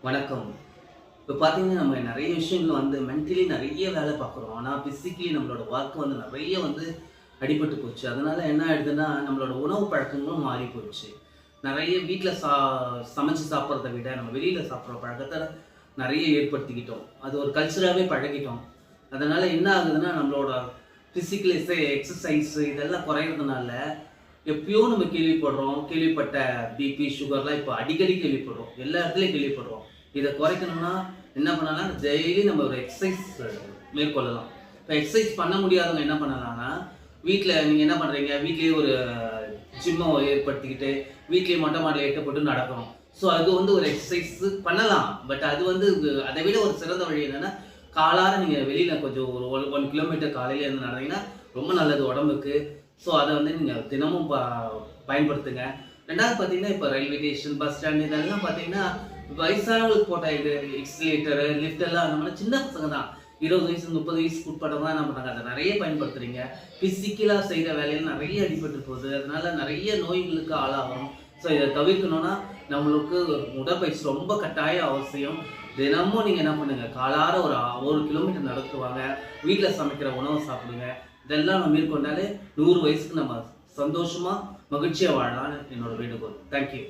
வணக்கம். இப்போ பார்த்தீங்கன்னா, நம்ம நெறைய விஷயங்கள் மென்டலி நெறைய வேலை பார்க்குறோம். ஆனா, பிசிக்கலி நம்மளோட ஒர்க் நெறைய அடிபட்டு போச்சு. அதனால என்ன ஆயிடுதுன்னா, நம்மளோட உணவு பழக்கங்களும் மாறி போச்சு. நெறைய வீட்ல சமைச்சு சாப்பிடுறத விட, நம்ம வெளியில சாப்பிடுற பழக்கத்த நெறைய ஏற்படுத்திக்கிட்டோம். அது ஒரு கல்ச்சராவே பழகிட்டோம். அதனால என்ன ஆகுதுன்னா, நம்மளோட பிசிக்கல் எக்ஸர்சைஸ் இதெல்லாம் குறையிறதுனால, எப்பயோ நம்ம கேள்விப்பட்ட பிபி, சுகர்லாம் இப்போ அடிக்கடி கேள்விப்படுறோம். எல்லா இடத்துலயும் கேள்விப்படுறோம். இத குறைக்கணும்னா என்ன பண்ணலாம்னா, டெய்லி நம்ம ஒரு எக்சர்சைஸ் மேற்கொள்ளலாம். இப்ப எக்சர்சைஸ் பண்ண முடியாதவங்க என்ன பண்ணலாம்னா, வீட்ல நீங்க என்ன பண்றீங்க? வீட்லயே ஒரு ஜிம்ம ஏற்படுத்திக்கிட்டு, வீட்லயே மொட்டை மாடியில எட்ட போட்டு நடக்கணும். ஸோ அது ஒரு எக்சர்சைஸ் பண்ணலாம். பட் அது அதை விட ஒரு சிறந்த வழி என்னன்னா, காலார நீங்க வெளியில கொஞ்சம் ஒரு 1 கிலோமீட்டர் காலையில எழுந்து நடந்தீங்கன்னா, ரொம்ப நல்லது உடம்புக்கு. ஸோ அத நீங்க தினமும் பயன்படுத்துங்க. 2வது பார்த்தீங்கன்னா, இப்ப ரயில்வே ஸ்டேஷன், பஸ் ஸ்டாண்ட் இதெல்லாம் பார்த்தீங்கன்னா, வயசானவங்களுக்கு போட்ட இது எக்ஸிலேட்டர், லிஃப்ட் எல்லாம் அந்த மாரி சின்ன பசங்க தான். 20 வயசு, 30 வயசுக்கு உட்பட்டவங்க என்ன பண்றாங்க? அத நெறைய பயன்படுத்துறீங்க. பிசிக்கலா செய்ற வேலையில நெறைய அடிபட்டு போகுது. அதனால நெறைய நோய்களுக்கு ஆளாகுறோம். ஸோ இத தவிர்க்கணும்னா, நம்மளுக்கு உடற்பயிற்சி ரொம்ப கட்டாயம் அவசியம். தினமும் நீங்க என்ன பண்ணுங்க? காலார ஒரு 1 கிலோமீட்டர் நடந்து வாங்க. வீட்ல சமைக்கிற உணவு சாப்பிடுங்க. இதெல்லாம் நம்ம மேற்கொண்டாலே 100 வயசுக்கு நம்ம சந்தோஷமா, மகிழ்ச்சியா வாழலாம்னு என்னோட வேண்டுகோள். Thank you.